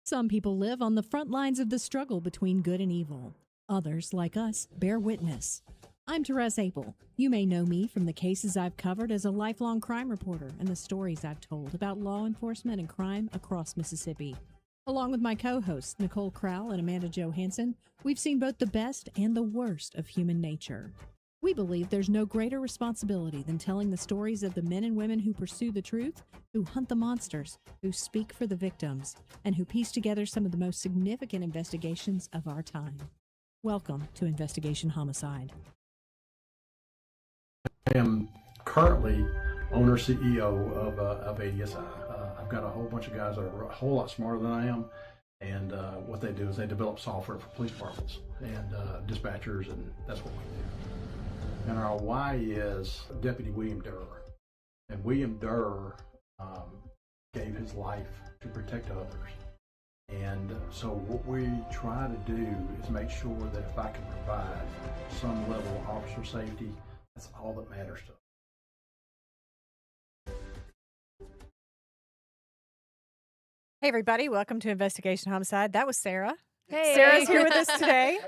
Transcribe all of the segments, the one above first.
Some people live on the front lines of the struggle between good and evil. Others, like us, bear witness. I'm Therese Apel. You may know me from the cases I've covered as a lifelong crime reporter and the stories I've told about law enforcement and crime across Mississippi. Along with my co-hosts, Nicole Crowell and Amanda Johansson, we've seen both the best and the worst of human nature. We believe there's no greater responsibility than telling the stories of the men and women who pursue the truth, who hunt the monsters, who speak for the victims, and who piece together some of the most significant investigations of our time. Welcome to Investigation Homicide. I am currently owner CEO of ADSI. I've got a whole bunch of guys that are a whole lot smarter than I am, and what they do is they develop software for police departments and dispatchers, and that's what we do. And our why is Deputy William Durr. And William Durr gave his life to protect others. And so what we try to do is make sure that if I can provide some level of officer safety, that's all that matters to us. Hey, everybody. Welcome to Investigation Homicide. That was Sarah. Hey. Sarah's here with us today.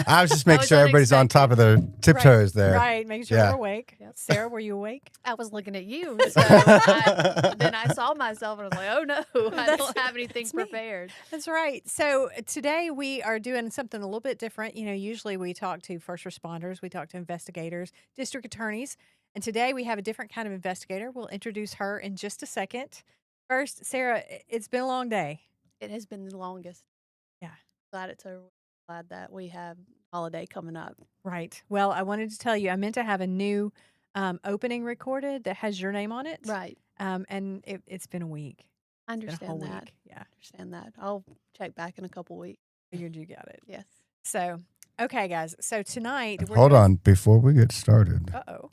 I was just making sure everybody's on top of their tiptoes there. Right, making sure Yeah. we're awake. Yep. Sarah, were you awake? I was looking at you, so then I saw myself and I was like, oh no, I don't have anything that's me. prepared. That's right. So today we are doing something a little bit different. You know, usually we talk to first responders, we talk to investigators, district attorneys, and today we have a different kind of investigator. We'll introduce her in just a second. First, Sarah, it's been a long day. It has been the longest. Yeah. Glad it's over. Glad that we have holiday coming up. Right. Well, I wanted to tell you, I meant to have a new opening recorded that has your name on it. Right. And it's been a week. I It's been a understand whole that. week. Yeah. Understand that. I'll check back in a couple weeks. Figured you got it. Yes. So, okay, guys. So tonight Hold on. Before we get started, Uh-oh.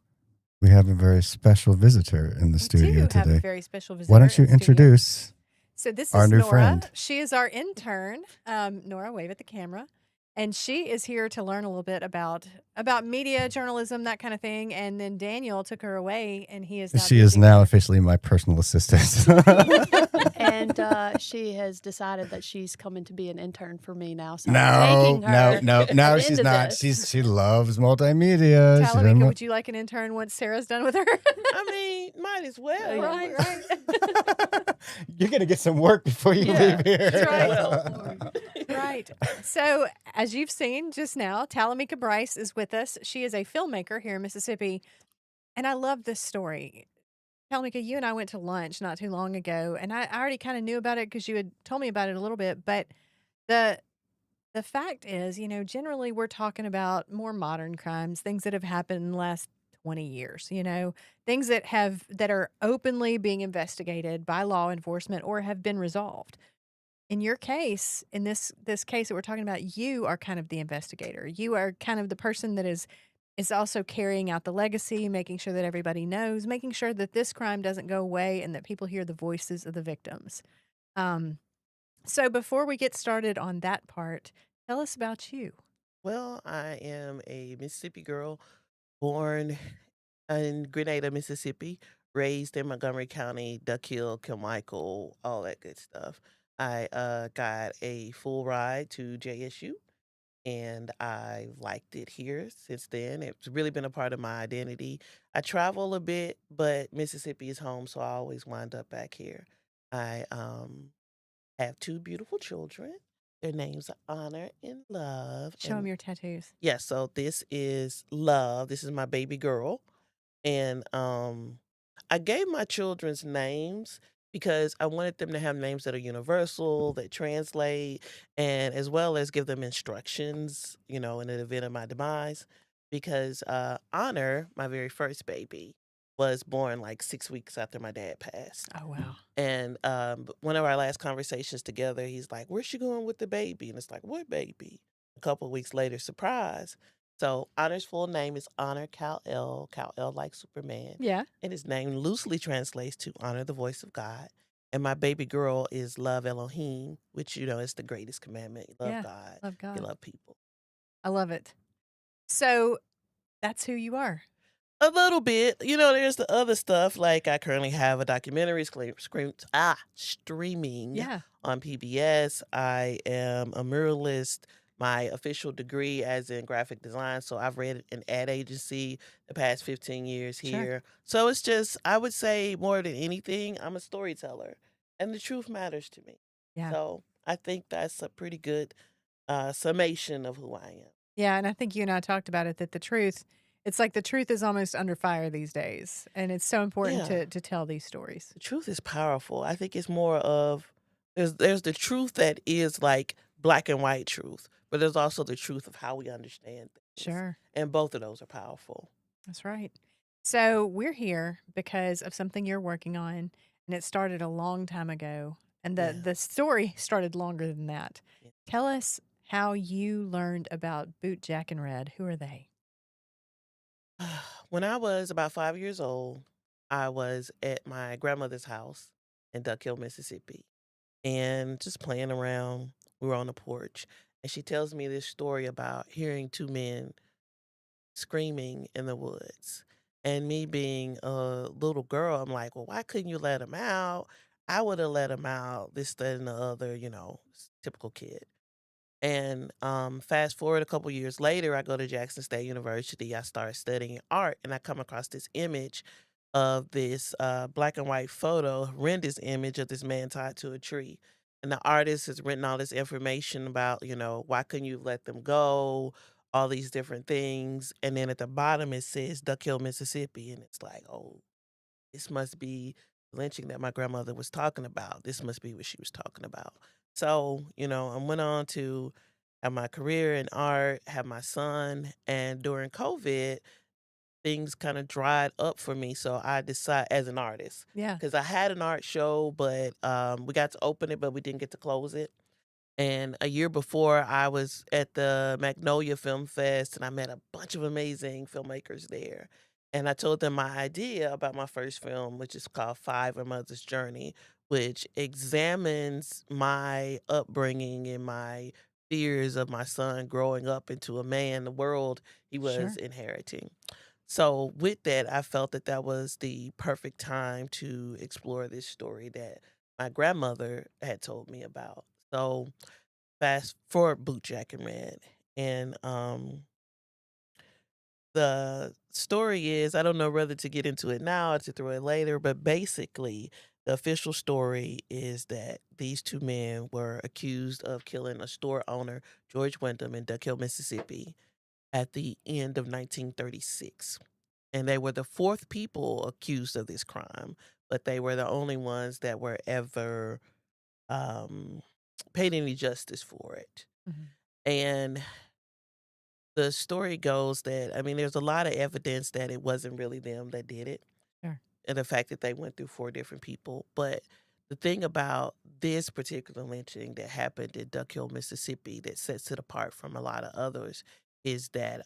we have a very special visitor in the We studio do have a today. very special visitor. Why don't you in the studio. introduce So this our is new Nora. friend? She is our intern. Nora, wave at the camera. And she is here to learn a little bit about media, journalism, that kind of thing. And then Daniel took her away, and he is now She is teaching now her. officially my personal assistant. And she has decided that she's coming to be an intern for me now. So I'm No, taking her no, at the no, end she's of not. this. She loves multimedia. She doesn't Talamieka, want- would you like an intern once Sarah's done with her? I mean, might as well. Right. You're gonna get some work before you Yeah. leave here. That's right. Well, Right. So, as you've seen just now, Talamieka Brice is with us. She is a filmmaker here in Mississippi. And I love this story. Talamieka, you and I went to lunch not too long ago, and I already kind of knew about it because you had told me about it a little bit. But the fact is, you know, generally we're talking about more modern crimes, things that have happened in the last 20 years, you know, things that are openly being investigated by law enforcement or have been resolved. In your case, in this case that we're talking about, you are kind of the investigator. You are kind of the person that is also carrying out the legacy, making sure that everybody knows, making sure that this crime doesn't go away and that people hear the voices of the victims. So before we get started on that part, tell us about you. well, I am a Mississippi girl born in Grenada, Mississippi, raised in Montgomery County, Duck Hill, Kilmichael, all that good stuff. I got a full ride to JSU, and I've liked it here since then. It's really been a part of my identity. I travel a bit, but Mississippi is home, so I always wind up back here. I have two beautiful children. Their names are Honor and Love. Show them And your tattoos. yeah, so this is Love. This is my baby girl. And I gave my children's names because I wanted them to have names that are universal, that translate, and as well as give them instructions, you know, in the event of my demise. Because Honor, my very first baby, was born like 6 weeks after my dad passed. Oh, wow. And one of our last conversations together, he's like, "Where's she going with the baby?" And it's like, "What baby?" A couple of weeks later, surprise. So Honor's full name is Honor Kal-El like Superman. Yeah. And his name loosely translates to Honor the Voice of God. And my baby girl is Love Elohim, which, you know, is the greatest commandment. You love Yeah, God. love God. You love people. I love it. So that's who you are. A little bit. There's the other stuff. Like I currently have a documentary streaming Yeah. on PBS. I am a muralist. My official degree as in graphic design. So I've read an ad agency the past 15 years Sure. here. So it's just, I would say more than anything, I'm a storyteller and the truth matters to me. Yeah. So I think that's a pretty good summation of who I am. Yeah, and I think you and I talked about it that it's like the truth is almost under fire these days, and it's so important Yeah. to tell these stories. The truth is powerful. I think it's more of there's the truth that is like black and white truth, but there's also the truth of how we understand things. Sure. And both of those are powerful. That's right. So we're here because of something you're working on, and it started a long time ago. And Yeah. the story started longer than that. Yeah. Tell us how you learned about Bootjack and Red. Who are they? When I was about 5 years old, I was at my grandmother's house in Duck Hill, Mississippi, and just playing around. We were on the porch, and she tells me this story about hearing two men screaming in the woods. And me being a little girl, I'm like, well, why couldn't you let him out? I would have let him out, this, that, and the other, typical kid. And fast forward a couple years later, I go to Jackson State University. I start studying art, and I come across this image of this black and white photo, horrendous image of this man tied to a tree. And the artist has written all this information about, why couldn't you let them go, all these different things. And then at the bottom, it says Duck Hill, Mississippi. And it's like, oh, this must be the lynching that my grandmother was talking about. This must be what she was talking about. So, I went on to have my career in art, have my son, and during COVID, things kind of dried up for me. So I decided as an artist, Yeah. because I had an art show, but we got to open it, but we didn't get to close it. And a year before, I was at the Magnolia Film Fest, and I met a bunch of amazing filmmakers there. And I told them my idea about my first film, which is called Five: A Mother's Journey, which examines my upbringing and my fears of my son growing up into a man, the world he was Sure. inheriting. So, with that, I felt that that was the perfect time to explore this story that my grandmother had told me about. So, fast forward Bootjack and Red. And the story is, I don't know whether to get into it now or to throw it later, but basically, the official story is that these two men were accused of killing a store owner, George Wyndham, in Duck Hill, Mississippi, at the end of 1936. And they were the fourth people accused of this crime, but they were the only ones that were ever um, paid any justice for it. Mhm. And the story goes that, I mean, there's a lot of evidence that it wasn't really them that did it, Sure. and the fact that they went through four different people. But the thing about this particular lynching that happened in Duck Hill, Mississippi, that sets it apart from a lot of others is that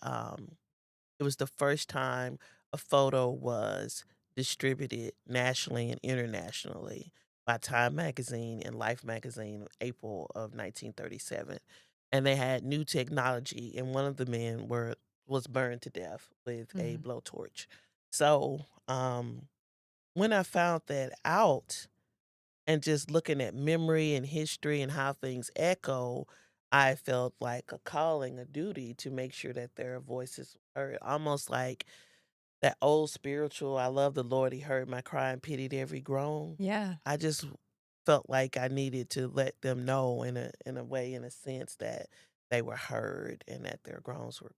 it was the first time a photo was distributed nationally and internationally by Time Magazine and Life Magazine in April of 1937. And they had new technology, and one of the men was burned to death with a Mhm. blowtorch. So when I found that out, and just looking at memory and history and how things echo, I felt like a calling, a duty to make sure that their voices were heard. Almost like that old spiritual, I love the Lord, he heard my cry and pitied every groan. Yeah. I just felt like I needed to let them know in a way, in a sense, that they were heard and that their groans were.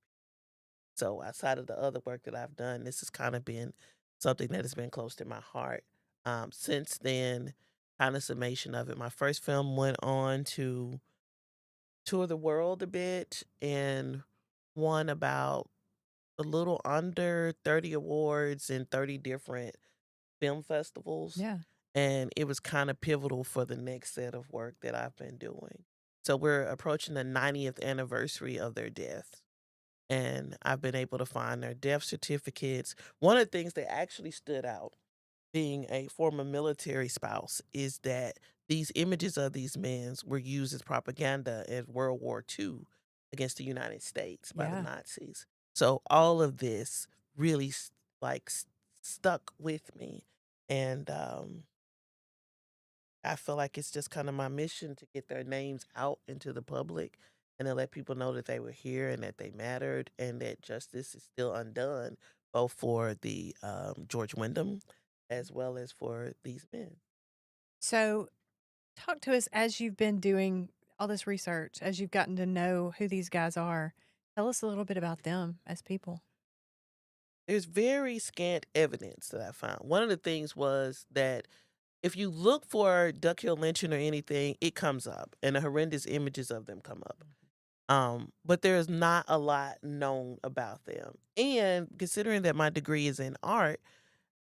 So outside of the other work that I've done, this has kind of been something that has been close to my heart. Since then, kind of summation of it. My first film went on to tour the world a bit and won about a little under 30 awards in 30 different film festivals. Yeah. And it was kind of pivotal for the next set of work that I've been doing. So we're approaching the 90th anniversary of their death. And I've been able to find their death certificates. One of the things that actually stood out, being a former military spouse, is that these images of these men were used as propaganda in World War II against the United States by the Yeah. Nazis. So all of this really like stuck with me. And I feel like it's just kind of my mission to get their names out into the public and to let people know that they were here and that they mattered and that justice is still undone, both for the George Wyndham as well as for these men. So, talk to us as you've been doing all this research, as you've gotten to know who these guys are. Tell us a little bit about them as people. There's very scant evidence that I found. One of the things was that if you look for Duck Hill lynching or anything, it comes up, and the horrendous images of them come up. But there's not a lot known about them. And considering that my degree is in art,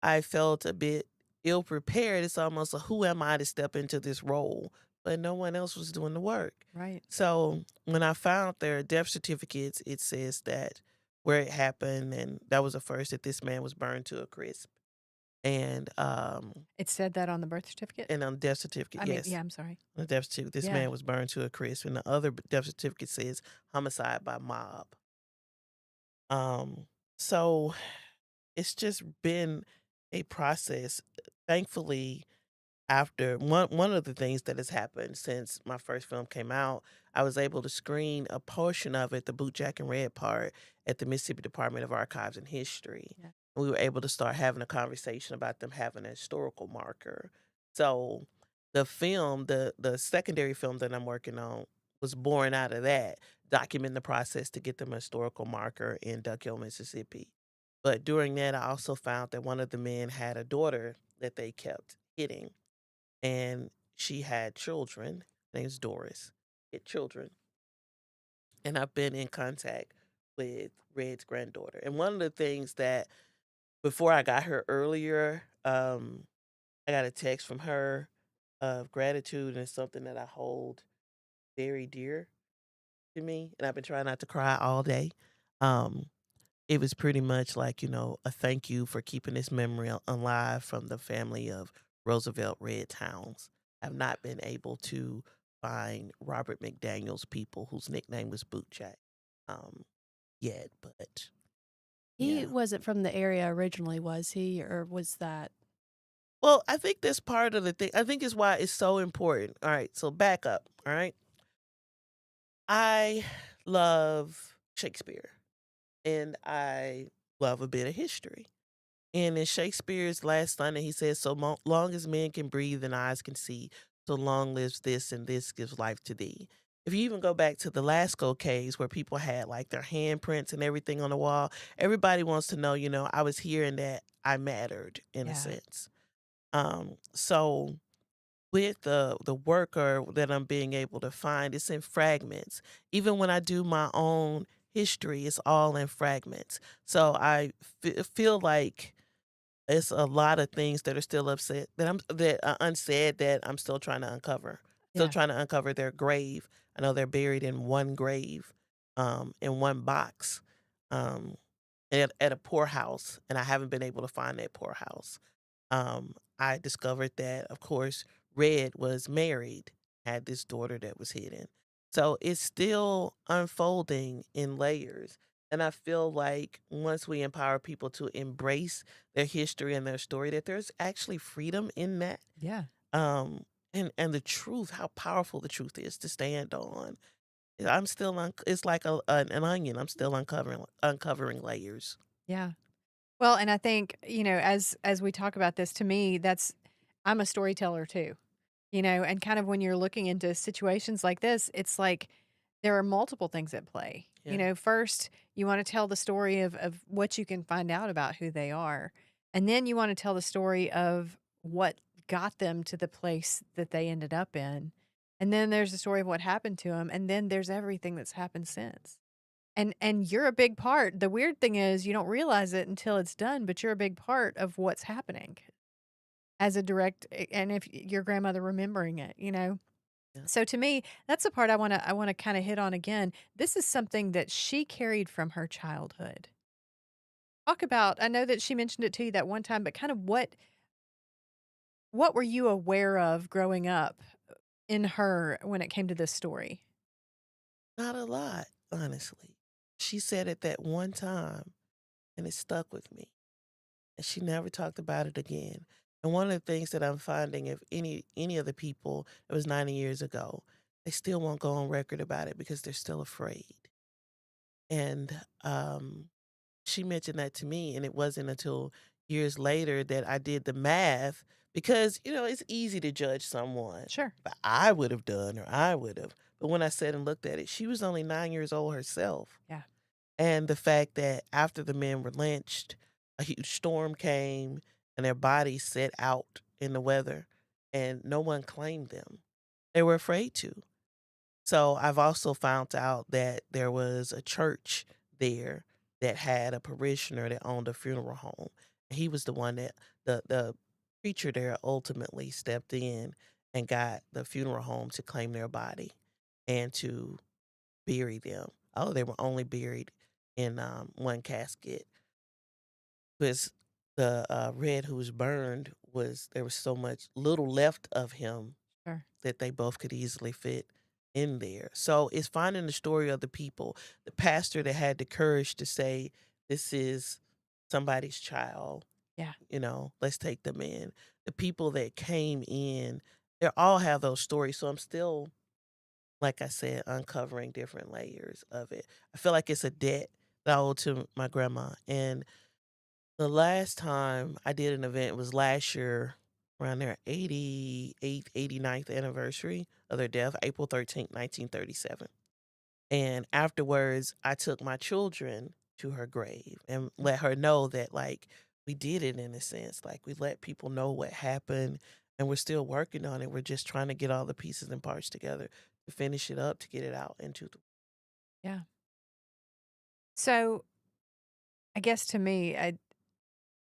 I felt a bit ill prepared. It's almost a who am I to step into this role? But no one else was doing the work. Right. So when I found their death certificates, it says that where it happened, and that was the first that this man was burned to a crisp. And It said that on the birth certificate? and on the death certificate, I mean, yes. yeah, I'm sorry. On the death certificate, this Yeah. man was burned to a crisp, and the other death certificate says homicide by mob. So it's just been a process. Thankfully, after one of the things that has happened since my first film came out, I was able to screen a portion of it, the Bootjack and Red part, at the Mississippi Department of Archives and History. Yeah. And we were able to start having a conversation about them having a historical marker. So the film, the secondary film that I'm working on, was born out of that, documenting the process to get them a historical marker in Duck Hill, Mississippi. But during that, I also found that one of the men had a daughter that they kept hitting, and she had children. Her name's Doris. Had children, and I've been in contact with Red's granddaughter. And one of the things that before I got her earlier, I got a text from her of gratitude, and it's something that I hold very dear to me. And I've been trying not to cry all day. Um, it was pretty much like, a thank you for keeping this memory alive from the family of Roosevelt Red Towns. I've not been able to find Robert McDaniels people whose nickname was Bootjack yet, but He yeah. wasn't from the area originally, was he? Or was that? Well, I think that's part of the thing. I think it's why it's so important. All right, so back up. All right. I love Shakespeare and I love a bit of history. And in Shakespeare's Last Sonnet, he says, "So long as men can breathe and eyes can see, so long lives this, and this gives life to thee." If you even go back to the Lascaux caves where people had like their handprints and everything on the wall, everybody wants to know, I was here and that I mattered in a Yeah. sense. So with the worker that I'm being able to find, it's in fragments. Even when I do my own history, it's all in fragments. So I feel like it's a lot of things that are still upset that are unsaid that I'm still trying to uncover. Still Yeah. trying to uncover their grave. I know they're buried in one grave, in one box, um, at a poorhouse, and I haven't been able to find that poorhouse. I discovered that, of course, Red was married, had this daughter that was hidden. So it's still unfolding in layers. And I feel like once we empower people to embrace their history and their story, that there's actually freedom in that. Yeah. And the truth, how powerful the truth is to stand on. I'm still it's like an onion. I'm still uncovering layers. Yeah. Well, and I think, as we talk about this, to me, I'm a storyteller too, and kind of when you're looking into situations like this, it's like there are multiple things at play. Yeah. First, you want to tell the story of what you can find out about who they are. And then you want to tell the story of what got them to the place that they ended up in. And then there's the story of what happened to them. And then there's everything that's happened since. And you're a big part. The weird thing is you don't realize it until it's done, but you're a big part of what's happening as a direct and if your grandmother remembering it. Yeah. So to me, that's the part I want to kind of hit on again. This is something that she carried from her childhood. Talk about, I know that she mentioned it to you that one time, but kind of what were you aware of growing up in her when it came to this story? Not a lot, honestly. She said it that one time, and it stuck with me. and she never talked about it again. And one of the things that I'm finding, if any of the people, it was 90 years ago, they still won't go on record about it because they're still afraid. And she mentioned that to me, and it wasn't until years later that I did the math because, it's easy to judge someone. Sure. But I would have done or I would have. But when I sat and looked at it, she was only 9 years old herself. Yeah. And the fact that after the men were lynched, a huge storm came and their bodies set out in the weather and no one claimed them. They were afraid to. So I've also found out that there was a church there that had a parishioner that owned a funeral home. He was the one that the preacher there ultimately stepped in and got the funeral home to claim their body and to bury them. Oh, they were only buried in one casket because the red who was burned there was so much little left of him Sure. that they both could easily fit in there. So it's finding the story of the people, the pastor that had the courage to say, this is somebody's child. Yeah. Let's take them in. The people that came in, they all have those stories. So I'm still, like I said, uncovering different layers of it. I feel like it's a debt that I owe to my grandma. And the last time I did an event was last year around their 88th, 89th anniversary of their death, April 13th, 1937. And afterwards, I took my children to her grave and let her know that, like, we did it in a sense. Like, we let people know what happened and we're still working on it. We're just trying to get all the pieces and parts together to finish it up, to get it out into the. Yeah. So I guess to me,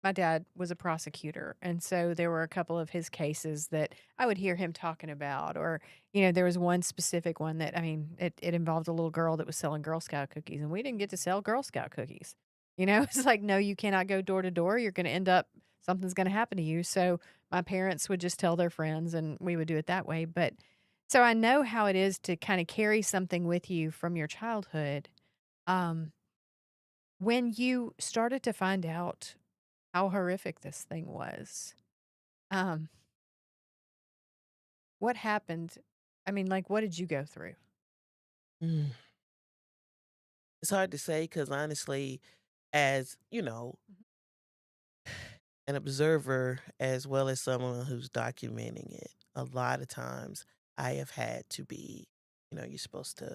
my dad was a prosecutor, and so there were a couple of his cases that I would hear him talking about, or there was one specific one that it involved a little girl that was selling Girl Scout cookies, and we didn't get to sell Girl Scout cookies. It's like, no, you cannot go door to door. You're going to end up something's going to happen to you. So my parents would just tell their friends, and we would do it that way. But so I know how it is to kind of carry something with you from your childhood. When you started to find out how horrific this thing was. Um, what happened? Like, what did you go through? Mm. It's hard to say because honestly, as an observer as well as someone who's documenting it, a lot of times I have had to be, you're supposed to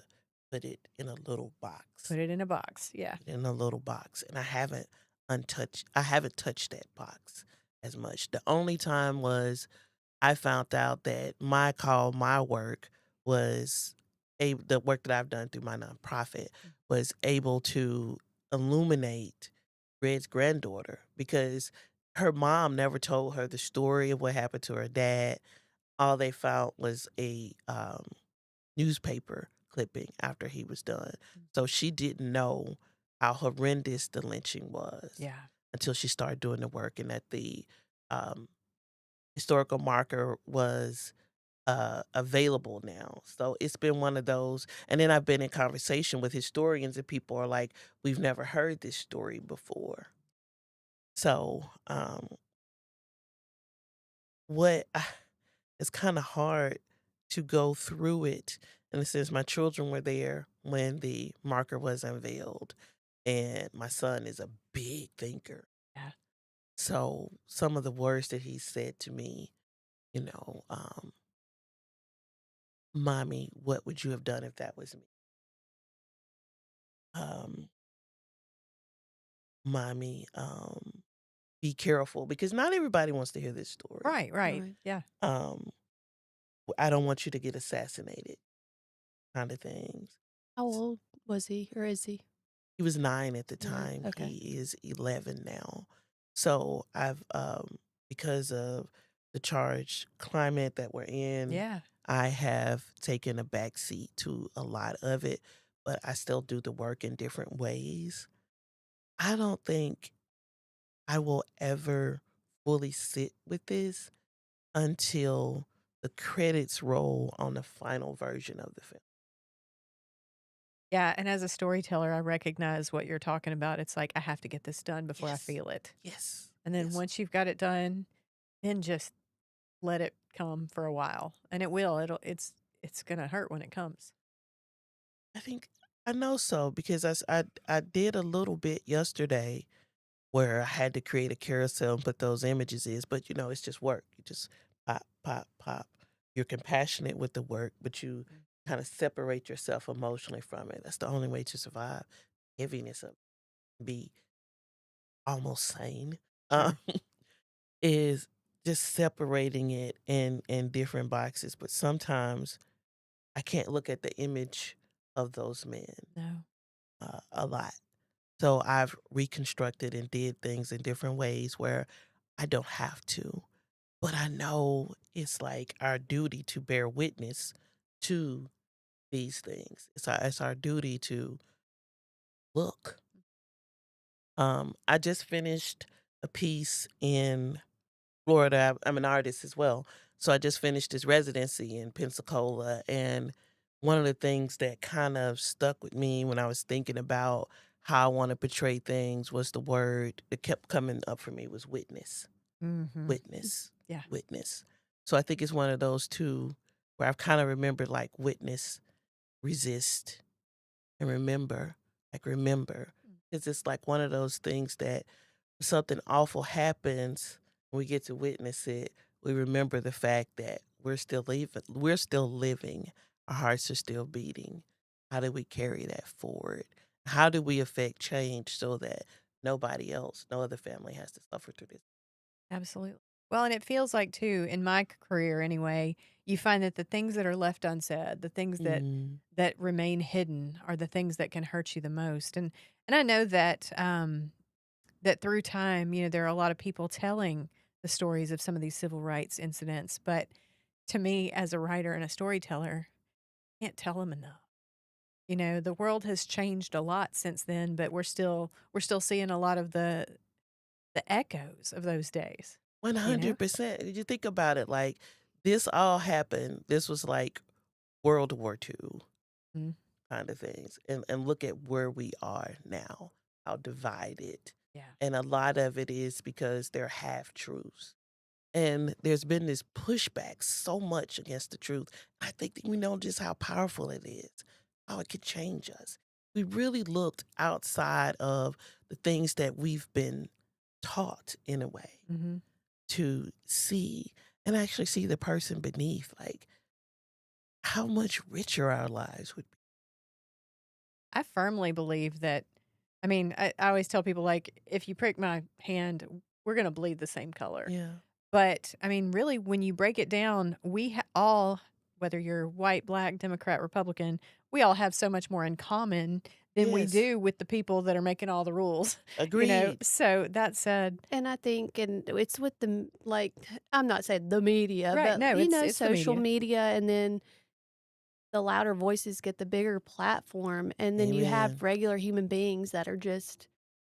put it in a little box. Put it in a box, yeah. In a little box. And I haven't touched that box as much. The only time was I found out that my work was the work that I've done through my nonprofit was able to illuminate Red's granddaughter because her mom never told her the story of what happened to her dad. All they found was a newspaper clipping after he was done. So she didn't know how horrendous the lynching was. Yeah. Until she started doing the work and that the historical marker was available now. So it's been one of those. And then I've been in conversation with historians and people are like, we've never heard this story before. So it's kind of hard to go through it. And it says my children were there when the marker was unveiled. And my son is a big thinker. Yeah. So some of the words that he said to me, Mommy, what would you have done if that was me? Mommy, be careful because not everybody wants to hear this story. Right. Right. Yeah. I don't want you to get assassinated kind of things. How old was he or is he? He was 9 at the 9, time. okay. He is 11 now. So I've because of the charged climate that we're in, Yeah. I have taken a back seat to a lot of it, but I still do the work in different ways. I don't think I will ever fully sit with this until the credits roll on the final version of the film. Yeah. And as a storyteller, I recognize what you're talking about. It's like, I have to get this done before I Yes. feel it. Yes. And then Yes. once you've got it done, then just let it come for a while. And it will. It's going to hurt when it comes. I think I know so because I did a little bit yesterday where I had to create a carousel and put those images in, but it's just work. You just pop, pop, pop. You're compassionate with the work, but you kind of separate yourself emotionally from it. That's the only way to survive heaviness of be almost sane. Sure. Is just separating it in different boxes. But sometimes I can't look at the image of those men No. a lot. So I've reconstructed and did things in different ways where I don't have to. But I know it's like our duty to bear witness to these things. It's our duty to look. I just finished a piece in Florida. I'm an artist as well. So I just finished this residency in Pensacola. And one of the things that kind of stuck with me when I was thinking about how I want to portray things was the word that kept coming up for me was witness, Mm-hmm. witness, Yeah. witness. So I think it's one of those two where I've kind of remembered like witness, resist, and remember, like remember. Because it's like one of those things that something awful happens, we get to witness it, we remember the fact that we're still living, our hearts are still beating. How do we carry that forward? How do we affect change so that nobody else, no other family has to suffer through this? Absolutely. Well, and it feels like too, in my career anyway, you find that the things that are left unsaid, the things Mm, that remain hidden, are the things that can hurt you the most. And I know that that through time, there are a lot of people telling the stories of some of these civil rights incidents, but to me, as a writer and a storyteller, I can't tell them enough. The world has changed a lot since then, but we're still seeing a lot of the echoes of those days. You know? 100%. Did you think about it? Like, this all happened. This was like World War II Mm, kind of things. And look at where we are now, how divided. yeah. And a lot of it is because they're half truths. And there's been this pushback so much against the truth. I think that we know just how powerful it is, how it could change us. We really looked outside of the things that we've been taught in a way Hmm. to see and actually see the person beneath, like how much richer our lives would be. I firmly believe that. I mean, I always tell people, like, if you prick my hand, we're going to bleed the same color. Yeah. But I mean, really, when you break it down, we all, whether you're white, black, Democrat, Republican, we all have so much more in common than we Yes. do with the people that are making all the rules. Agreed. So that said, And I think, and it's with like, I'm not saying the media, right? but No, it's the social media. media, and then the louder voices get the bigger platform, and then you Amen. have regular human beings that are just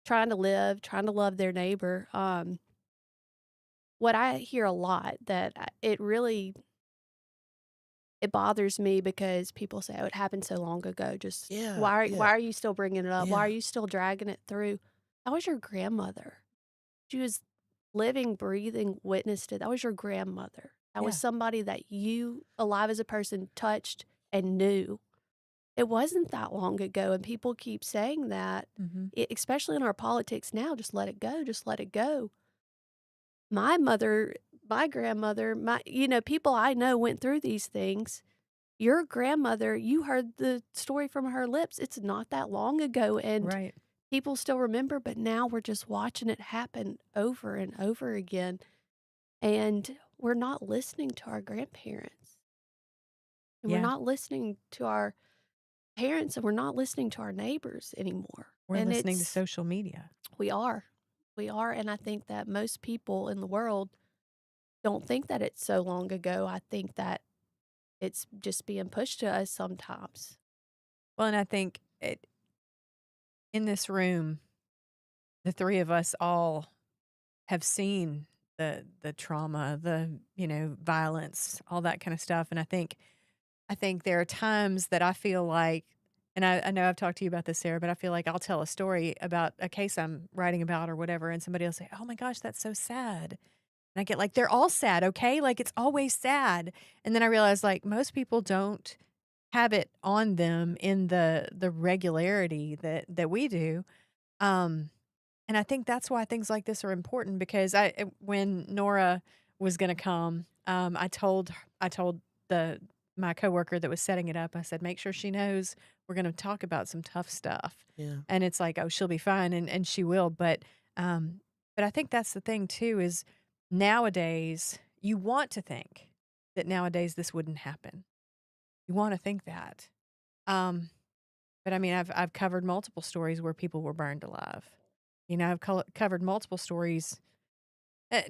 trying to live, trying to love their neighbor. What I hear a lot that it really it bothers me because people say, "Oh, it happened so long ago. Just Yeah. why Yeah. are you still bringing it up? Why Yeah. are you still dragging it through?" That was your grandmother. She was living, breathing witness to that was your grandmother. That was Yeah. somebody that you, alive as a person, touched and knew. It wasn't that long ago, and people keep saying that, Hmm. especially in our politics now. Just let it go. Just let it go. My mother, my grandmother, people I know went through these things. Your grandmother, you heard the story from her lips. It's not that long ago, and Right. people still remember, but now we're just watching it happen over and over again. And we're not listening to our grandparents. And we're Yeah. not listening to our parents, and we're not listening to our neighbors anymore. We're And listening to social media. we are. We are. And I think that most people in the world don't think that it's so long ago. I think that it's just being pushed to us sometimes. Well, and I think in this room, the three of us all have seen the trauma, the violence, all that kind of stuff, and I think there are times that I feel like, and I know I've talked to you about this, Sarah, but I feel like I'll tell a story about a case I'm writing about or whatever, and somebody will say, "Oh my gosh, that's so sad." And I get like, "They're all sad, okay? Like it's always sad." And then I realize like most people don't have it on them in the regularity that we do. Um, and I think that's why things like this are important because when Nora was going to come, I told the my coworker that was setting it up. I said, make sure she knows we're going to talk about some tough stuff. Yeah. And it's like, oh, she'll be fine, and she will. But I think that's the thing too is nowadays you want to think that nowadays this wouldn't happen. You want to think that. Um, but I mean, I've covered multiple stories where people were burned alive. You know, I've covered multiple stories,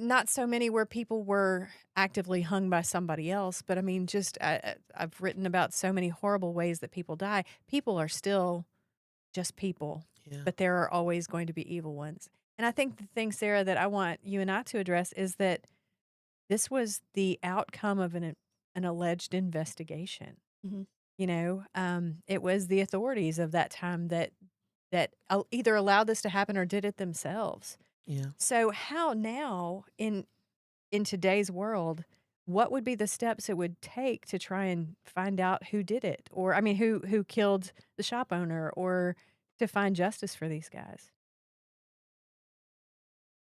not so many where people were actively hung by somebody else, but I mean, just I've written about so many horrible ways that people die. People are still just people, Yeah. but there are always going to be evil ones. And I think the thing, Sarah, that I want you and I to address is that this was the outcome of an alleged investigation. Mhm. You know, it was the authorities of that time that either allowed this to happen or did it themselves. Yeah. So how now in today's world, what would be the steps it would take to try and find out who did it, or I mean, who killed the shop owner, or to find justice for these guys?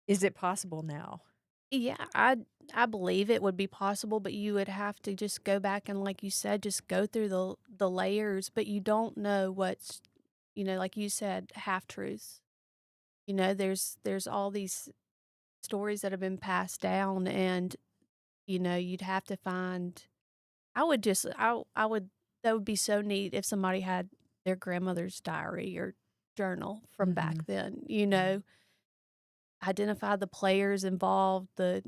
Is it possible now? Yeah, I believe it would be possible, but you would have to just go back and, like you said, just go through the layers, but you don't know what's, like you said, half truths. There's all these stories that have been passed down, and you'd have to find. I would just I would that would be so neat if somebody had their grandmother's diary or journal from back then. Identify the players involved, the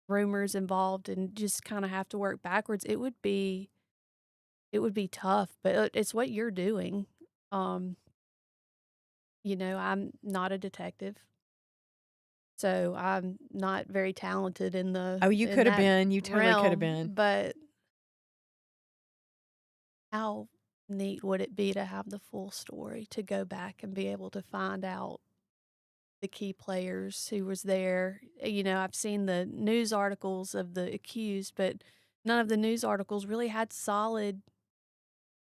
rumors involved, and just kind of have to work backwards. It would be tough, but it's what you're doing. Um, I'm not a detective, so I'm not very talented in the Oh, you in could have that been. You totally could have realm, been. but how neat would it be to have the full story, to go back and be able to find out the key players who was there. I've seen the news articles of the accused, but none of the news articles really had solid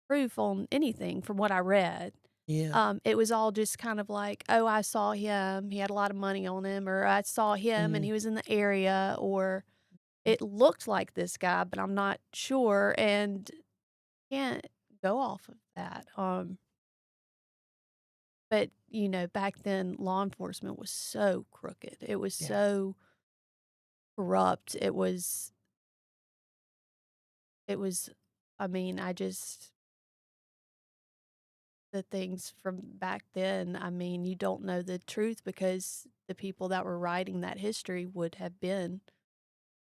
proof on anything from what I read. Yeah. It was all just kind of like, oh, I saw him, he had a lot of money on him, or I saw him and he was in the area, or it looked like this guy, but I'm not sure, and can't go off of that. But back then, law enforcement was so crooked. It was Yeah. so corrupt. It was. I mean, the things from back then. I mean, you don't know the truth because the people that were writing that history would have been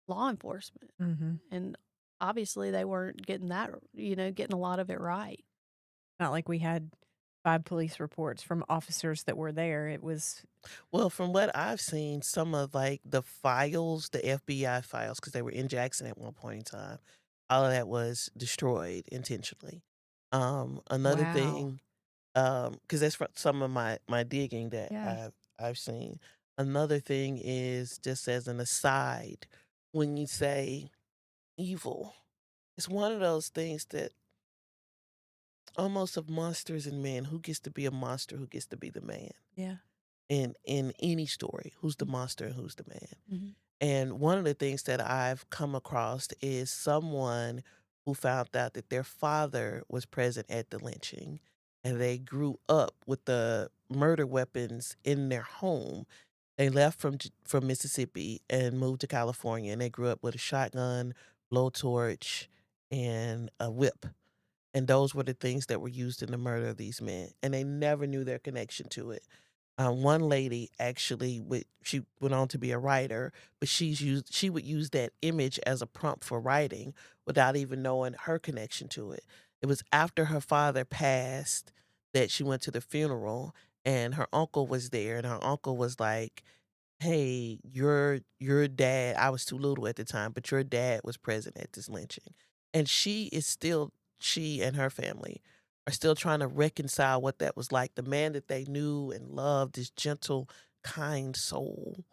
law enforcement, Mm-hmm. and obviously they weren't getting getting a lot of it right. Not like we had 5 police reports from officers that were there. It was Well, from what I've seen, some of like the files, the FBI files, because they were in Jackson at one point in time, all of that was destroyed intentionally. Another wow. thing, because that's from some of my digging that Yeah. I've seen. Another thing is just as an aside, when you say evil, it's one of those things that almost of monsters and men. Who gets to be a monster? Who gets to be the man? Yeah. In any story, who's the monster and who's the man? Mhm. And one of the things that I've come across is someone who found out that their father was present at the lynching, and they grew up with the murder weapons in their home. They left from Mississippi and moved to California, and they grew up with a shotgun, blowtorch, and a whip. And those were the things that were used in the murder of these men, and they never knew their connection to it. One lady actually she went on to be a writer, but she would use that image as a prompt for writing without even knowing her connection to it. It was after her father passed that she went to the funeral, and her uncle was there, and her uncle was like, "Hey, your dad." I was too little at the time, but your dad was present at this lynching, and she and her family are still trying to reconcile what that was like. The man that they knew and loved, this gentle, kind soul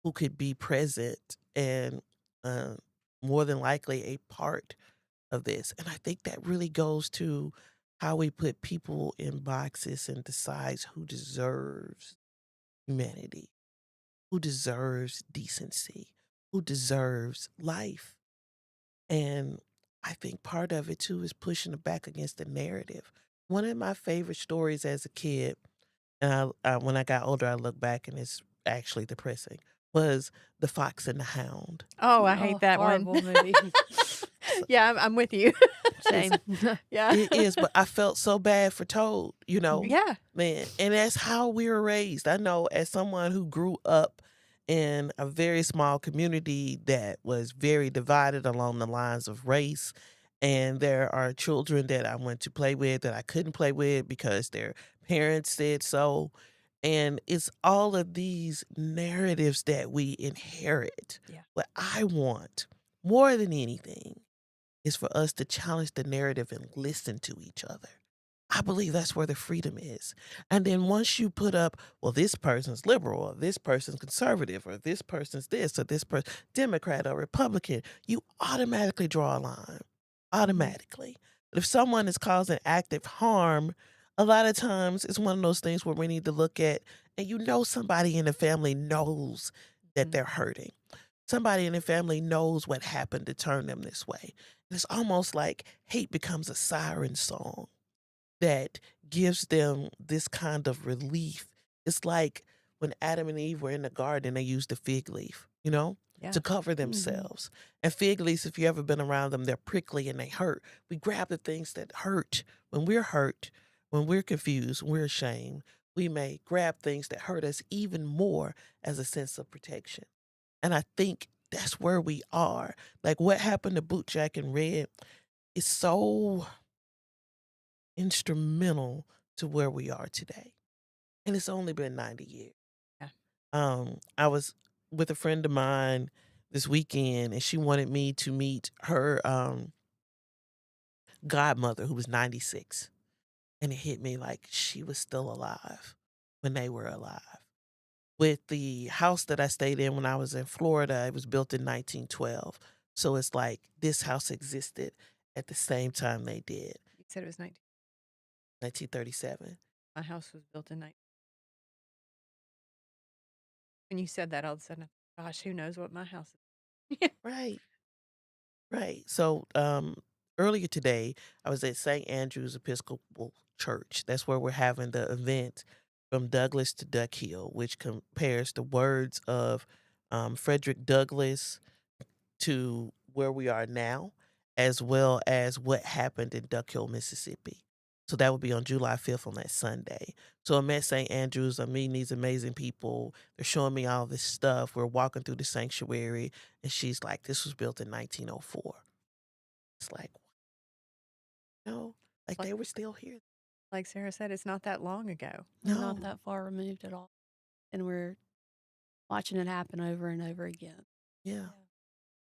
who could be present and uh, more than likely a part of this. And I think that really goes to how we put people in boxes and decides who deserves humanity, who deserves decency, who deserves life. And I think part of it too is pushing it back against the narrative. One of my favorite stories as a kid, and when I got older, I look back and it's actually depressing, was The Fox and the Hound. Oh, I hate that one. Horrible movie. Yeah, I'm with you. Same. Yeah. It is, but I felt so bad for Toad, Yeah. man. And that's how we were raised. I know as someone who grew up in a very small community that was very divided along the lines of race. And there are children that I went to play with that I couldn't play with because their parents said so. And it's all of these narratives that we inherit. Yeah. What I want more than anything is for us to challenge the narrative and listen to each other. I believe that's where the freedom is. And then once you put up, well, this person's liberal, or this person's conservative, or this person's this, or this person Democrat or Republican, you automatically draw a line. Automatically. But if someone is causing active harm, a lot of times it's one of those things where we need to look at, and somebody in the family knows that they're hurting. Somebody in the family knows what happened to turn them this way. And it's almost like hate becomes a siren song that gives them this kind of relief. It's like when Adam and Eve were in the garden, they used the fig leaf, Yeah. to cover themselves. And fig leaves, if you've ever been around them, they're prickly and they hurt. We grab the things that hurt. When we're confused, when we're ashamed, we may grab things that hurt us even more as a sense of protection. And I think that's where we are. Like what happened to Bootjack and Red is so instrumental to where we are today. And it's only been 90 years. Yeah. I was with a friend of mine this weekend and she wanted me to meet her godmother who was 96. And it hit me like she was still alive when they were alive. With the house that I stayed in when I was in Florida, it was built in 1912. So it's like this house existed at the same time they did, You said it was 1937. My house was built in 19. When you said that, all of a sudden, gosh, who knows what my house is? Right, right. So earlier today, I was at St. Andrew's Episcopal Church. That's where we're having the event From Douglas to Duck Hill, which compares the words of Frederick Douglass to where we are now, as well as what happened in Duck Hill, Mississippi. So that would be on July 5th on that Sunday. So I'm at St. Andrews. I'm meeting these amazing people. They're showing me all this stuff. We're walking through the sanctuary, and she's like, this was built in 1904. It's like, like they were still here. Like Sarah said, it's not that long ago. No. Not that far removed at all. And we're watching it happen over and over again. Yeah.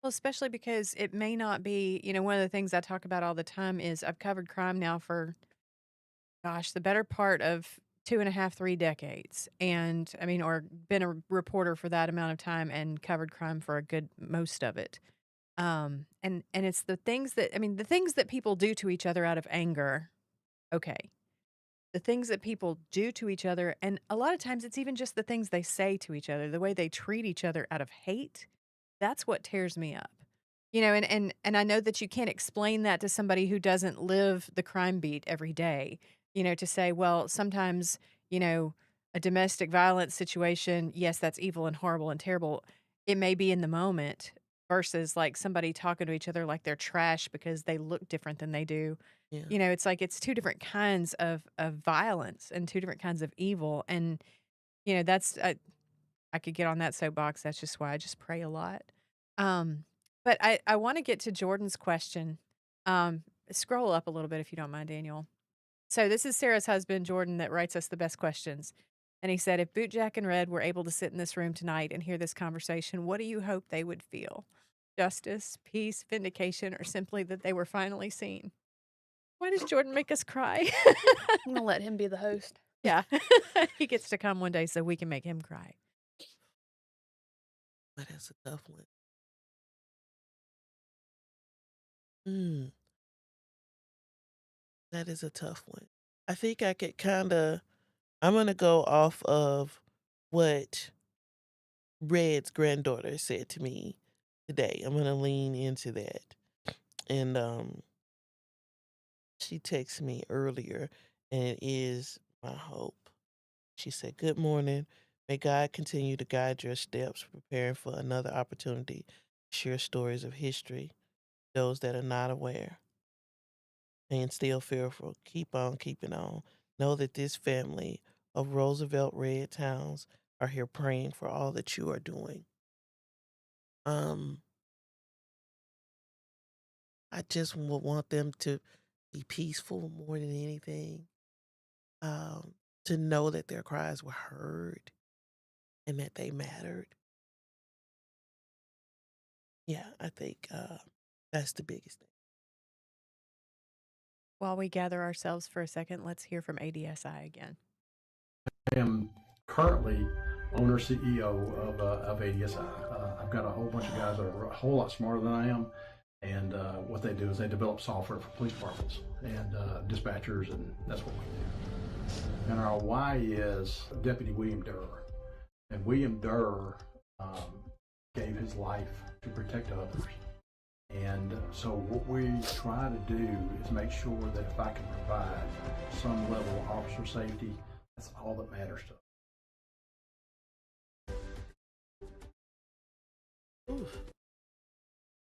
Well, especially because it may not be, one of the things I talk about all the time is I've covered crime now for, gosh, the better part of 2.5, 3 decades. And or been a reporter for that amount of time and covered crime for a good most of it. And it's the things that people do to each other out of anger. Okay. The things that people do to each other, and a lot of times it's even just the things they say to each other, the way they treat each other out of hate. That's what tears me up. And I know that you can't explain that to somebody who doesn't live the crime beat every day, to say, well, sometimes, a domestic violence situation, yes, that's evil and horrible and terrible. It may be in the moment versus like somebody talking to each other like they're trash because they look different than they do. Yeah. It's like it's two different kinds of violence and two different kinds of evil. And, that's, I could get on that soapbox. That's just why I just pray a lot. But I want to get to Jordan's question. Scroll up a little bit if you don't mind, Daniel. So this is Sarah's husband, Jordan, that writes us the best questions. And he said, if Bootjack and Red were able to sit in this room tonight and hear this conversation, what do you hope they would feel? Justice, peace, vindication, or simply that they were finally seen? Why does Jordan make us cry? I'm gonna let him be the host. Yeah. He gets to come one day so we can make him cry. But that's a tough one. Mm, that is a tough one. I think I could I'm going to go off of what Red's granddaughter said to me today. I'm going to lean into that. And she texted me earlier, and it is my hope. She said, "Good morning. May God continue to guide your steps, preparing for another opportunity to share stories of history, those that are not aware, and still fearful. Keep on keeping on. Know that this family of Roosevelt Red Towns are here praying for all that you are doing." Um, I just would want them to be peaceful more than anything. To know that their cries were heard and that they mattered. Yeah, I think that's the biggest thing. While we gather ourselves for a second, let's hear from ADSI again. I am currently owner CEO of ADSI. I've got a whole bunch of guys that are a whole lot smarter than I am, and what they do is they develop software for police departments and dispatchers, and that's what we do. And our why is Deputy William Durr, and William Durr gave his life to protect others. And so what we try to do is make sure that if I can provide some level of officer safety, that's all that matters to us. Oof.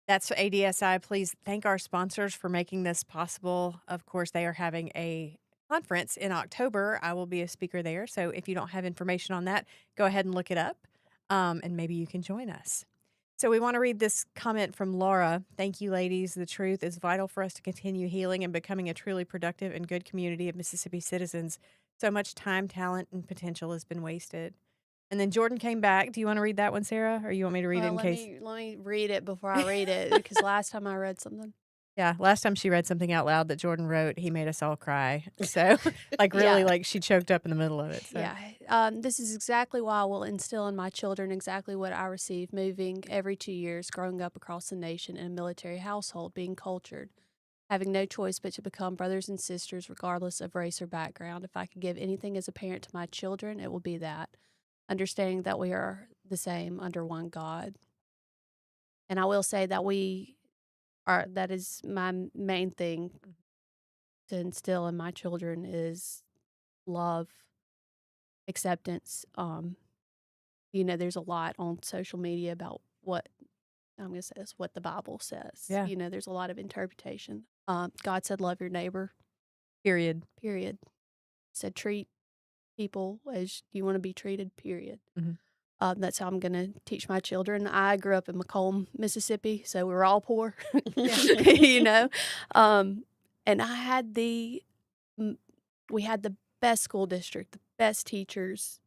That's ADSI. Please thank our sponsors for making this possible. Of course, they are having a conference in October. I will be a speaker there. So if you don't have information on that, go ahead and look it up, and maybe you can join us. So we want to read this comment from Laura. "Thank you, ladies. The truth is vital for us to continue healing and becoming a truly productive and good community of Mississippi citizens. So much time, talent, and potential has been wasted." And then Jordan came back. Do you want to read that one, Sarah, or you want me to read it in case? Let me read it before I read it because last time I read something. Yeah, last time she read something out loud that Jordan wrote, he made us all cry. So, really, Yeah. she choked up in the middle of it. So. Yeah. This is exactly why I will instill in my children exactly what I received moving every 2 years, growing up across the nation in a military household, being cultured, having no choice but to become brothers and sisters regardless of race or background. If I could give anything as a parent to my children, it will be that. Understanding that we are the same under one God. And I will say that that is my main thing to instill in my children is love, acceptance. There's a lot on social media about what I'm going to say is what the Bible says. Yeah. There's a lot of interpretation. God said, love your neighbor. Period. He said, treat people as you want to be treated, period. Mhm. That's how I'm going to teach my children. I grew up in Macomb, Mississippi, so we were all poor, and we had the best school district, the best teachers,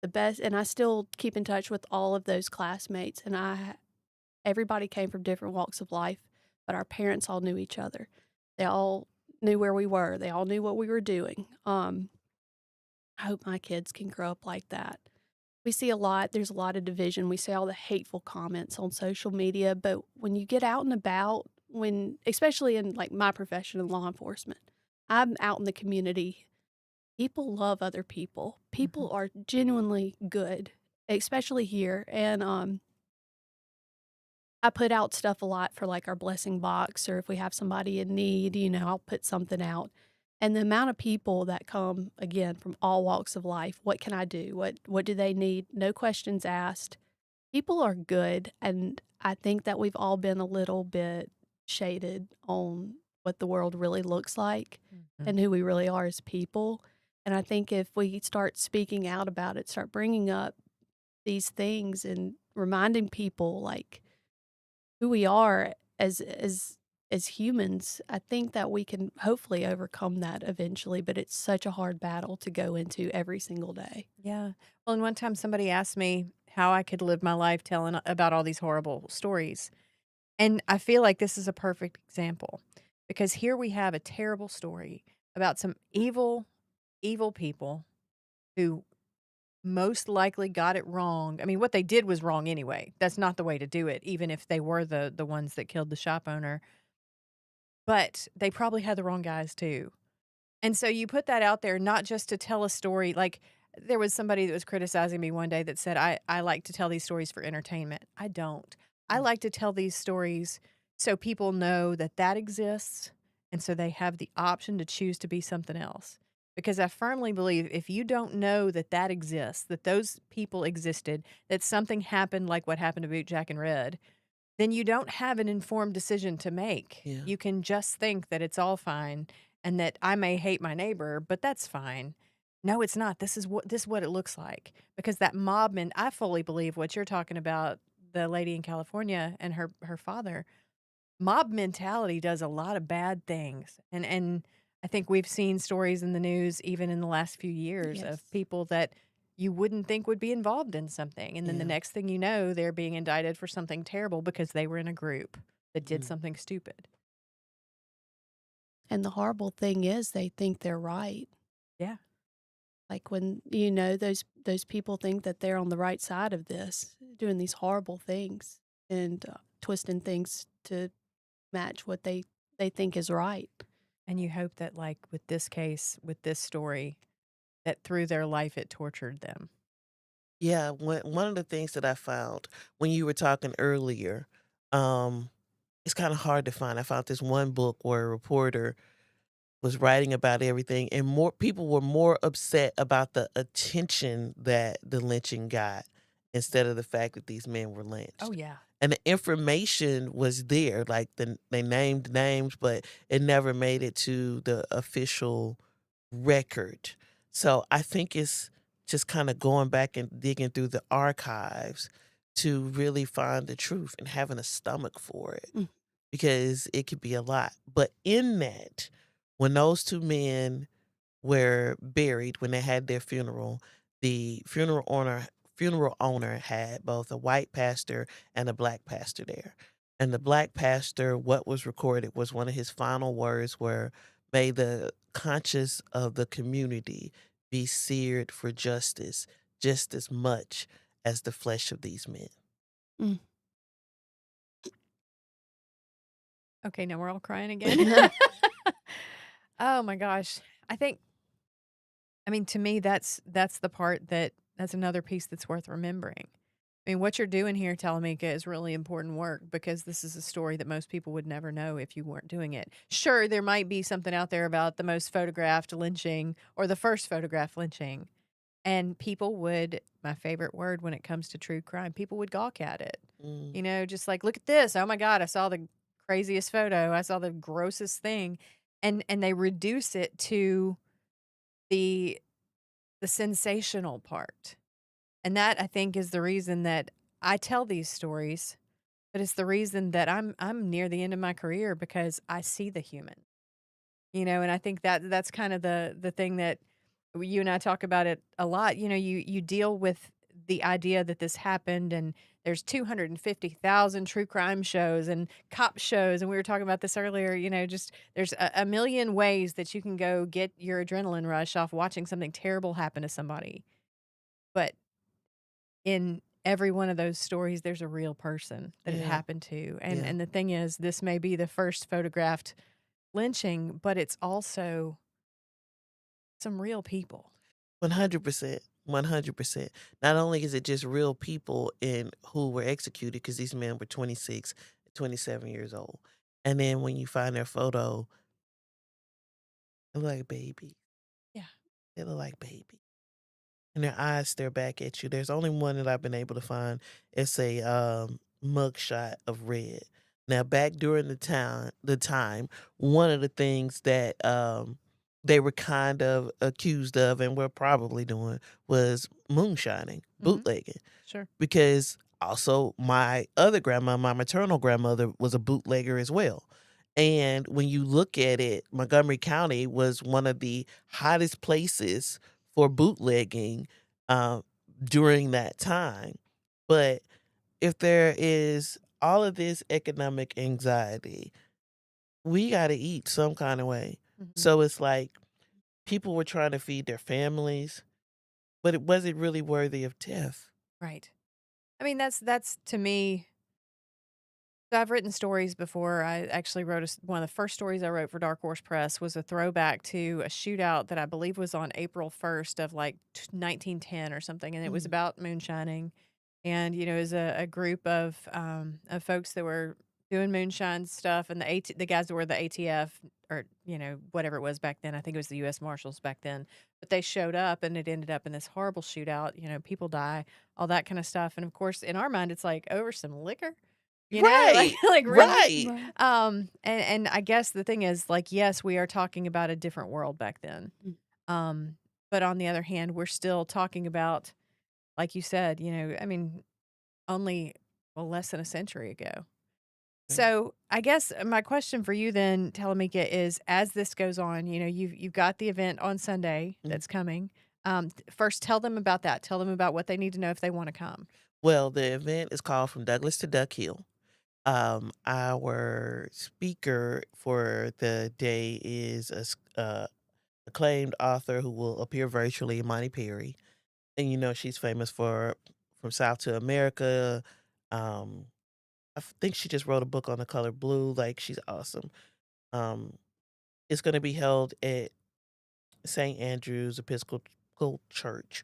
the best, and I still keep in touch with all of those classmates, and everybody came from different walks of life, but our parents all knew each other. They all knew where we were. They all knew what we were doing. I hope my kids can grow up like that. We see there's a lot of division. We see all the hateful comments on social media, but when you get out and about, especially in my profession in law enforcement, I'm out in the community. People love other people. People are genuinely good, especially here. And I put out stuff a lot for our blessing box, or if we have somebody in need, I'll put something out. And the amount of people that come, again, from all walks of life, what can I do? What do they need? No questions asked. People are good, and I think that we've all been a little bit shaded on what the world really looks like and who we really are as people. And I think if we start speaking out about it, start bringing up these things and reminding people who we are as humans, I think that we can hopefully overcome that eventually, but it's such a hard battle to go into every single day. Yeah. Well, and one time somebody asked me how I could live my life telling about all these horrible stories. And I feel like this is a perfect example. Because here we have a terrible story about some evil, evil people who most likely got it wrong. I mean, what they did was wrong anyway. That's not the way to do it, even if they were the ones that killed the shop owner. But they probably had the wrong guys too. And so you put that out there not just to tell a story. Like there was somebody that was criticizing me one day that said, I like to tell these stories for entertainment. I don't. I like to tell these stories so people know that that exists. And so they have the option to choose to be something else. Because I firmly believe if you don't know that that exists, that those people existed, that something happened like what happened to Bootjack and Red, then you don't have an informed decision to make. Yeah. You can just think that it's all fine and that I may hate my neighbor, but that's fine. No, it's not. This is what it looks like. Because that I fully believe what you're talking about, the lady in California and her father. Mob mentality does a lot of bad things. And I think we've seen stories in the news even in the last few years Yes. of people that you wouldn't think would be involved in something. And then the Yeah. next thing you know, they're being indicted for something terrible because they were in a group that did Mhm. something stupid. And the horrible thing is they think they're right. Yeah. Like when, those people think that they're on the right side of this, doing these horrible things and twisting things to match what they think is right. And you hope that, like with this case, with this story, that through their life it tortured them. Yeah, one of the things that I found when you were talking earlier, um, it's kind of hard to find. I found this one book where a reporter was writing about everything, and more people were more upset about the attention that the lynching got instead of the fact that these men were lynched. Oh, yeah. And the information was there, like they named names, but it never made it to the official record. So I think it's just kind of going back and digging through the archives to really find the truth and having a stomach for it Mm. because it could be a lot. But in that, when those two men were buried, when they had their funeral, the funeral owner had both a white pastor and a black pastor there. And the black pastor, what was recorded was one of his final words were, "May the conscience of the community be seared for justice just as much as the flesh of these men." Mm. Okay, now we're all crying again. Oh my gosh. I mean, to me, that's the part that's another piece that's worth remembering. I mean, what you're doing here, Talamieka, is really important work because this is a story that most people would never know if you weren't doing it. Sure, there might be something out there about the most photographed lynching or the first photographed lynching. And people would, my favorite word when it comes to true crime, people would gawk at it. Mm. Just like, look at this. Oh my God, I saw the craziest photo. I saw the grossest thing. And they reduce it to the sensational part. And that I think is the reason that I tell these stories, but it's the reason that I'm near the end of my career because I see the human. And I think that's kind of the thing that you and I talk about it a lot. You deal with the idea that this happened and there's 250,000 true crime shows and cop shows. And we were talking about this earlier, just there's a million ways that you can go get your adrenaline rush off watching something terrible happen to somebody. But in every one of those stories, there's a real person that it Yeah. happened to. And, Yeah. and the thing is, this may be the first photographed lynching, but it's also some real people. 100%. 100%. Not only is it just real people in who were executed, because these men were 26, 27 years old. And then when you find their photo, they look like babies. Yeah. They look like babies. And their eyes stare back at you. There's only one that I've been able to find. It's a mugshot of Red. Now, back during the time, one of the things that they were kind of accused of and were probably doing was moonshining, bootlegging. Sure. Because also my other grandma, my maternal grandmother, was a bootlegger as well. And when you look at it, Montgomery County was one of the hottest places for bootlegging uh, during that time. But if there is all of this economic anxiety, we got to eat some kind of way. Mhm. So it's like people were trying to feed their families, but it wasn't really worthy of death. Right. I mean, that's to me. So I've written stories before. I actually wrote one of the first stories I wrote for Dark Horse Press was a throwback to a shootout that I believe was on April 1st of like 1910 or something, and it was Mm. about moonshining. And you know, it was a group of folks that were doing moonshine stuff, and the guys that were the ATF or you know whatever it was back then. I think it was the U.S. Marshals back then. But they showed up, and it ended up in this horrible shootout. You know, people die, all that kind of stuff. And of course, in our mind, it's like over some liquor. You know, like Right. like really. Right. Right. And I guess the thing is, like, yes, we are talking about a different world back then. Mm. But on the other hand, we're still talking about, like you said, you know, I mean, only well less than a century ago. Right. So I guess my question for you then, Talamieka, is as this goes on, you know, you've got the event on Sunday Mhm. that's coming. First, tell them about that. Tell them about what they need to know if they want to come. Well, the event is called From Douglas to Duck Hill. Our speaker for the day is acclaimed author who will appear virtually, Monty Perry. And you know she's famous for From South to America. Um, think she just wrote a book on the color blue. Like she's awesome. Um, it's going to be held at St. Andrew's Episcopal Church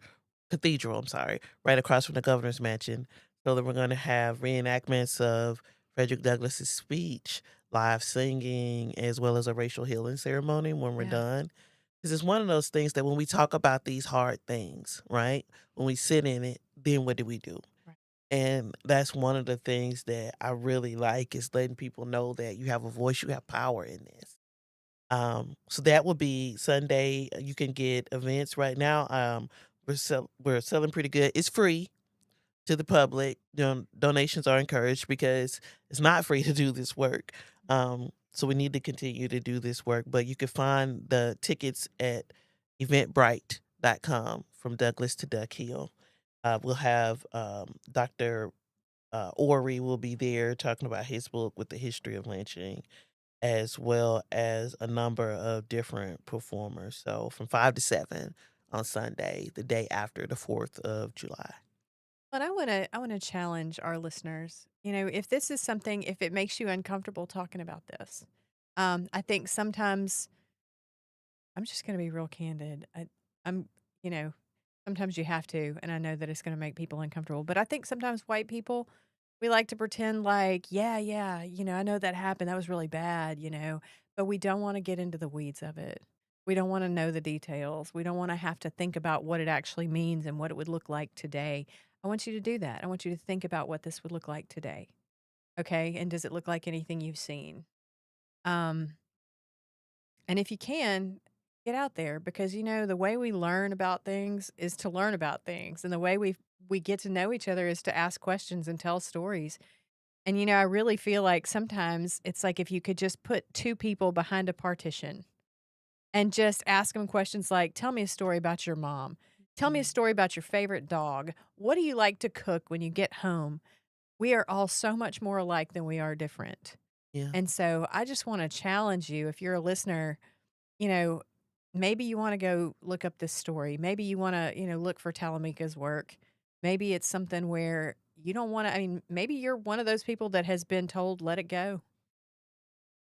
Cathedral. I'm sorry, right across from the governor's mansion. So that we're going to have reenactments of Frederick Douglass's speech, live singing, as well as a racial healing ceremony when we're Yeah. done. Because it's one of those things that when we talk about these hard things, right? When we sit in it, then what do we do? Right. And that's one of the things that I really like is letting people know that you have a voice, you have power in this. So that will be Sunday. You can get events right now. We're selling pretty good. It's free to the public. Donations are encouraged because it's not free to do this work. So we need to continue to do this work. But you can find the tickets at eventbrite.com from Douglas to Duck Hill. We'll have Dr. Ori will be there talking about his book with the history of lynching, as well as a number of different performers. So from 5 to 7 on Sunday, the day after the 4th of July. But I want to challenge our listeners. You know, if this is something, if it makes you uncomfortable talking about this, I think sometimes I'm just going to be real candid. I'm, you know, sometimes you have to, and I know that it's going to make people uncomfortable. But I think sometimes white people, we like to pretend like, yeah, you know, I know that happened. That was really bad, you know, but we don't want to get into the weeds of it. We don't want to know the details. We don't want to have to think about what it actually means and what it would look like today. I want you to do that. I want you to think about what this would look like today. Okay. And does it look like anything you've seen? Um, and if you can, get out there because you know the way we learn about things is to learn about things, and the way we get to know each other is to ask questions and tell stories. And you know, I really feel like sometimes it's like if you could just put two people behind a partition and just ask them questions like, "Tell me a story about your mom. Tell me a story about your favorite dog. What do you like to cook when you get home?" We are all so much more alike than we are different. Yeah. And so I just want to challenge you if you're a listener, you know, maybe you want to go look up this story. Maybe you want to, you know, look for Talamieka's work. Maybe it's something where you don't want to, I mean, maybe you're one of those people that has been told, let it go.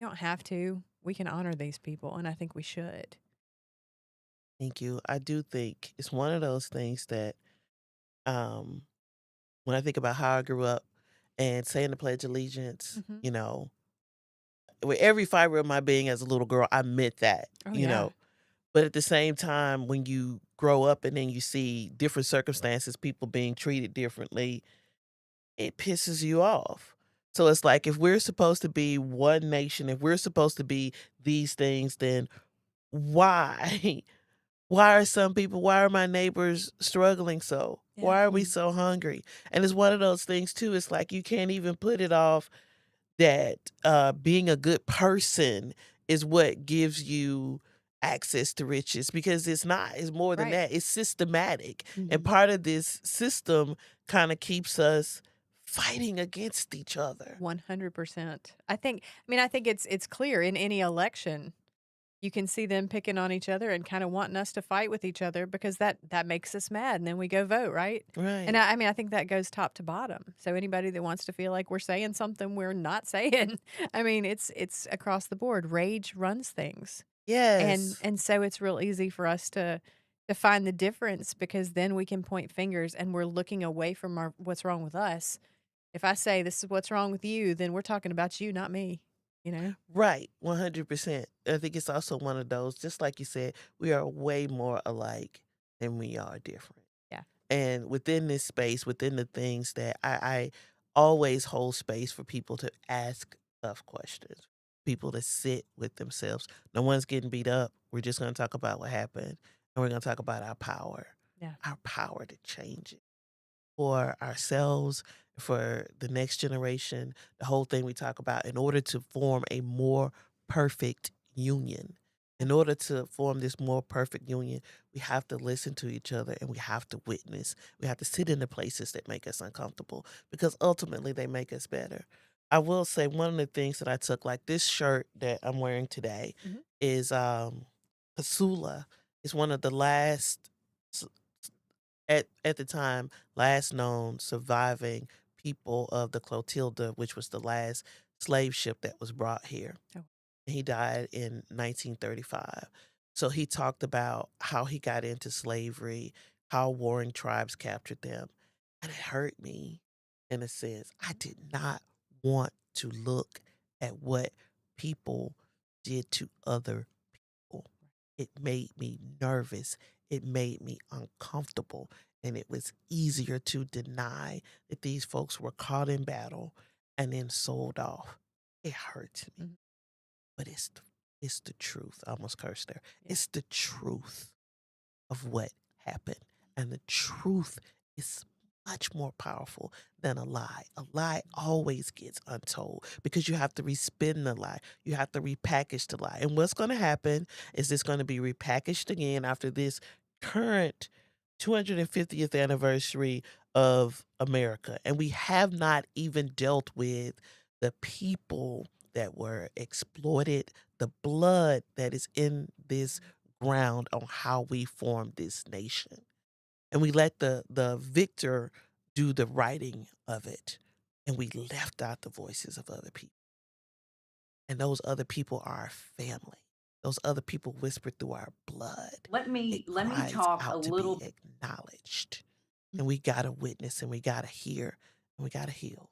You don't have to. We can honor these people, and I think we should. Thank you. I do think it's one of those things that um, when I think about how I grew up and saying the Pledge of Allegiance, Mhm. you know, with every fiber of my being as a little girl, I meant that, Oh, you yeah. know. But at the same time, when you grow up and then you see different circumstances, people being treated differently, it pisses you off. So it's like if we're supposed to be one nation, if we're supposed to be these things, then why? Why are some people, why are my neighbors struggling so? Yeah. Why are we so hungry? And it's one of those things too. It's like you can't even put it off that being a good person is what gives you access to riches, because it's not. It's more than Right. that. It's systematic. And Mhm. part of this system kind of keeps us fighting against each other. 100%. I think it's clear in any election. You can see them picking on each other and kind of wanting us to fight with each other because that makes us mad, and then we go vote, right? And Right. I think that goes top to bottom. So anybody that wants to feel like we're saying something we're not saying, it's across the board. Rage runs things. Yes. And so it's real easy for us to find the difference because then we can point fingers and we're looking away from what's wrong with us. If I say this is what's wrong with you, then we're talking about you, not me, you know? Right, 100%. I think it's also one of those, just like you said, we are way more alike than we are different. Yeah. And within this space, within the things that I always hold space for people to ask tough questions, people to sit with themselves. No one's getting beat up. We're just going to talk about what happened, and we're going to talk about Yeah. our power to change it for ourselves, for the next generation, the whole thing we talk about in order to form a more perfect union. In order to form this more perfect union, we have to listen to each other and we have to witness. We have to sit in the places that make us uncomfortable because ultimately they make us better. I will say one of the things that I took, like this shirt that I'm wearing today, Mhm. is Pasula is one of the last at the time, last known surviving people of the Clotilda, which was the last slave ship that was brought here. Oh. And he died in 1935. So he talked about how he got into slavery, how warring tribes captured them. And it hurt me in a sense. I did not want to look at what people did to other people. It made me nervous. It made me uncomfortable. And it was easier to deny that these folks were caught in battle and then sold off. It hurts me, Mhm. but it's the truth. I almost cursed there. Yeah. It's the truth of what happened. And the truth is much more powerful than a lie. A lie always gets untold because you have to respin the lie. You have to repackage the lie. And what's going to happen is it's going to be repackaged again after this current 250th anniversary of America. And we have not even dealt with the people that were exploited, the blood that is in this ground on how we formed this nation. And we let the victor do the writing of it. And we left out the voices of other people. And those other people are our family. Those other people whispered through our blood. Let me Cries talk a out to little. be acknowledged. And we got to witness and we got to hear and we got to heal.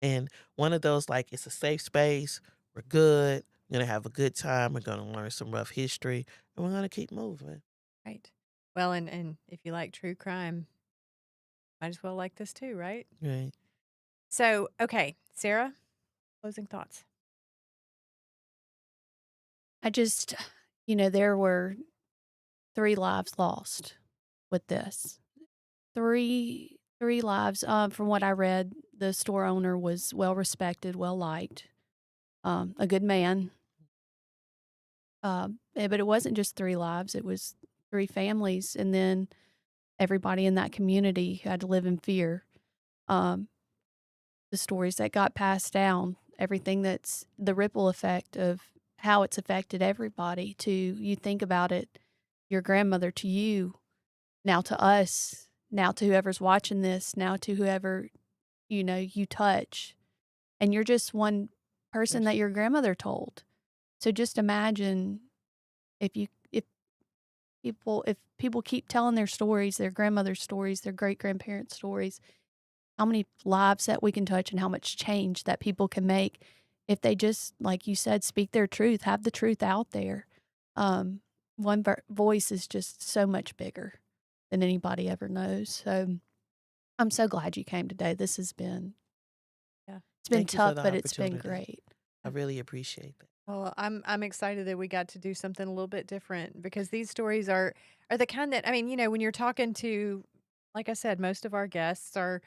And one of those, like, it's a safe space. We're good. We're going to have a good time. We're going to learn some rough history. And we're going to keep moving. Right. Well, and if you like true crime, might as well like this too, right? Right. So, okay, Sarah, closing thoughts. I just, there were 3 lives lost with this. Three lives. From what I read, the store owner was well respected, well liked, a good man. But it wasn't just 3 lives; it was 3 families, and then everybody in that community who had to live in fear. The stories that got passed down, everything that's the ripple effect of how it's affected everybody. To you think about it, your grandmother to you, now to us, now to whoever's watching this, now to whoever you touch, and you're just one person that your grandmother told. So just imagine if people keep telling their stories, their grandmother's stories, their great grandparents' stories, how many lives that we can touch and how much change that people can make if they just, like you said, speak their truth, have the truth out there. One voice is just so much bigger than anybody ever knows. So I'm so glad you came today. This has been, it's been Thank you for tough, the but it's been opportunity. great. I really appreciate that. Well, I'm excited that we got to do something a little bit different because these stories are the kind that when you're talking to, like I said, most of our guests are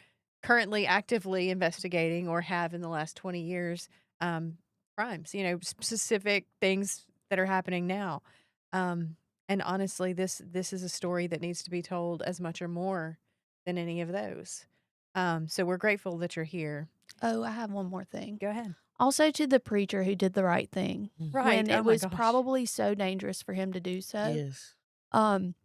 currently actively investigating or have in the last 20 years crimes, specific things that are happening now. And honestly, this is a story that needs to be told as much or more than any of those. So we're grateful that you're here. Oh, I have one more thing. Go ahead. Also to the preacher who did the right thing Right. when Oh it my was gosh. probably so dangerous for him to do so. Yes. Um,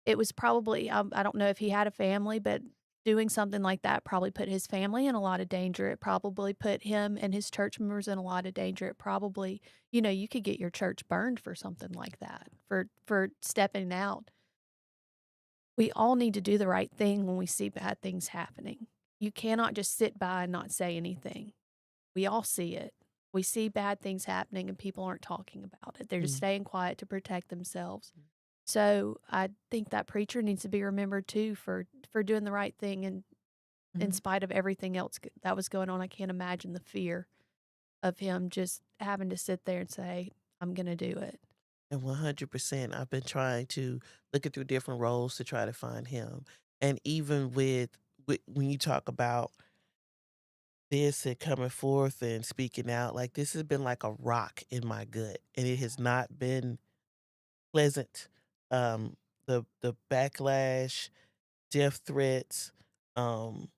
it was probably I don't know if he had a family, but doing something like that probably put his family in a lot of danger. It probably put him and his church members in a lot of danger. It probably, you could get your church burned for something like that, for stepping out. We all need to do the right thing when we see bad things happening. You cannot just sit by and not say anything. We all see it. We see bad things happening and people aren't talking about it. They're just staying quiet to protect themselves. So I think that preacher needs to be remembered too for doing the right thing, and in spite of everything else that was going on. I can't imagine the fear of him just having to sit there and say, "I'm going to do it." And 100%, I've been trying to look through different roles to try to find him. And even with when you talk about this and coming forth and speaking out, like this has been like a rock in my gut, and it has not been pleasant. The backlash, death threats, um,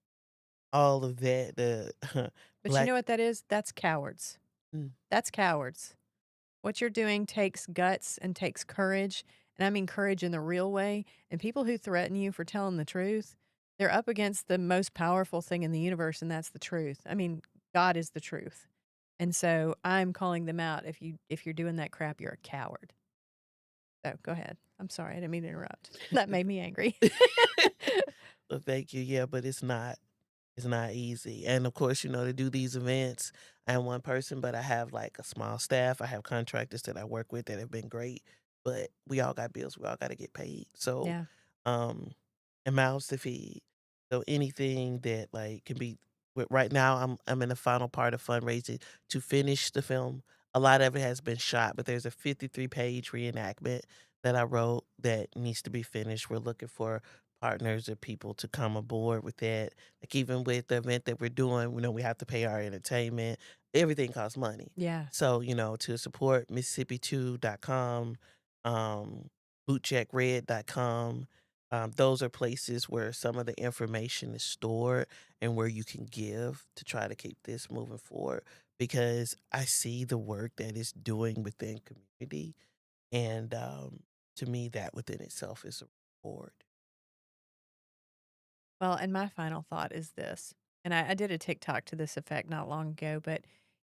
all of that. The But you black. know what that is? That's cowards. Mm, That's cowards. What you're doing takes guts and takes courage. And I mean courage in the real way. And people who threaten you for telling the truth, they're up against the most powerful thing in the universe, and that's the truth. I mean, God is the truth. And so I'm calling them out. If you're doing that crap, you're a coward. So go ahead. I'm sorry, I didn't mean to interrupt. That made me angry. well, thank you. Yeah, but it's not. It's not easy. And of course, to do these events, I am one person, but I have like a small staff. I have contractors that I work with that have been great, but we all got bills. We all got to get paid. So, Yeah. um, and mouths to feed. So anything that like can be, right now I'm in the final part of fundraising to finish the film. A lot of it has been shot, but there's a 53-page reenactment that I wrote that needs to be finished. We're looking for partners or people to come aboard with that. Like even with the event that we're doing, we have to pay our entertainment. Everything costs money. Yeah. So, to support Mississippi2.com, bootjackred.com, those are places where some of the information is stored and where you can give to try to keep this moving forward, because I see the work that it's doing within community. And to me, that within itself is a reward. Well, and my final thought is this, and I did a TikTok to this effect not long ago, but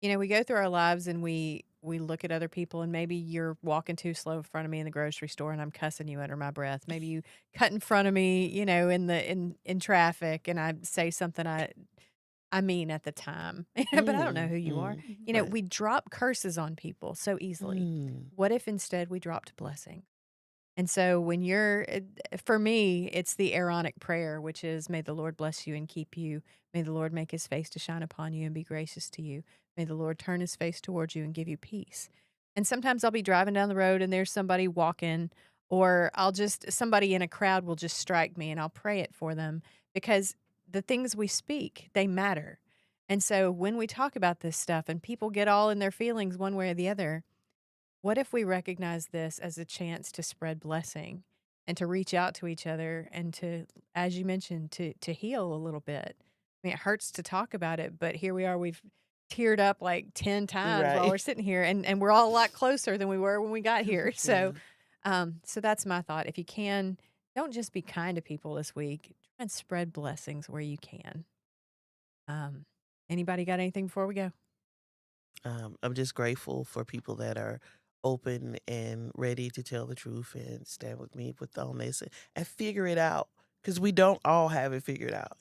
we go through our lives and we look at other people, and maybe you're walking too slow in front of me in the grocery store and I'm cussing you under my breath. Maybe you cut in front of me, in traffic, and I say something I mean at the time, but I don't know who you are. Right. We drop curses on people so easily. Mm. What if instead we dropped blessing? And so for me, it's the Aaronic prayer, which is, may the Lord bless you and keep you. May the Lord make his face to shine upon you and be gracious to you. May the Lord turn his face towards you and give you peace. And sometimes I'll be driving down the road and there's somebody walking, or somebody in a crowd will just strike me and I'll pray it for them, because the things we speak, they matter. And so when we talk about this stuff and people get all in their feelings one way or the other, what if we recognize this as a chance to spread blessing and to reach out to each other and to, as you mentioned, to heal a little bit? I mean, it hurts to talk about it, but here we are. We've teared up like 10 times while Right. we're sitting here, and we're all a lot closer than we were when we got here. So, so that's my thought. If you can, don't just be kind to people this week. Try and spread blessings where you can. Anybody got anything before we go? I'm just grateful for people that are open and ready to tell the truth and stand with me on this and figure it out, because we don't all have it figured out.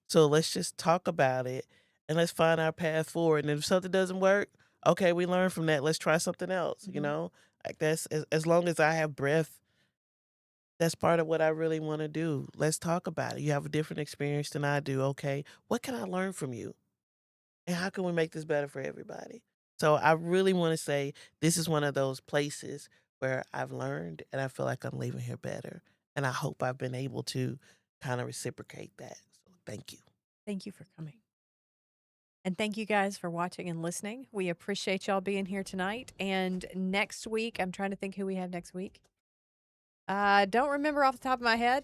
So let's just talk about it and let's find our path forward. And if something doesn't work, okay, we learn from that. Let's try something else. Like that's as long as I have breath, that's part of what I really want to do. Let's talk about it. You have a different experience than I do. Okay, what can I learn from you? And how can we make this better for everybody? So I really want to say this is one of those places where I've learned and I feel like I'm leaving here better. And I hope I've been able to kind of reciprocate that. So thank you. Thank you for coming. And thank you guys for watching and listening. We appreciate y'all being here tonight. And next week, I'm trying to think who we have next week. I don't remember off the top of my head.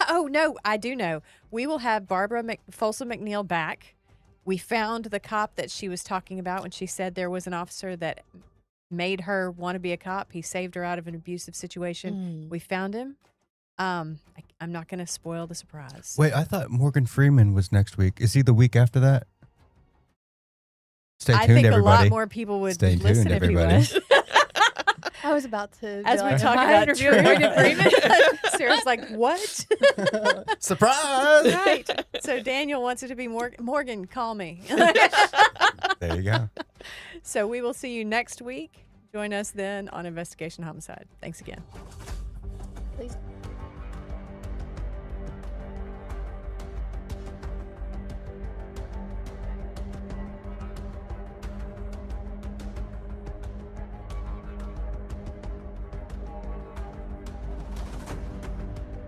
Oh, no, I do know. We will have Barbara Folsom McNeil back. We found the cop that she was talking about when she said there was an officer that made her want to be a cop. He saved her out of an abusive situation. We found him. I'm not going to spoil the surprise. Wait, I thought Morgan Freeman was next week. Is he the week after that? Stay tuned, I think everybody. a lot more people would Stay listen tuned, if he everybody. was. I was about to. As be we like, talk "Am I about interviewing Morgan Morgan Freeman, Sarah's like, what? Surprise! Right. So Daniel wants it to be Morgan, call me. There you go. So we will see you next week. Join us then on Investigation Homicide. Thanks again. Please.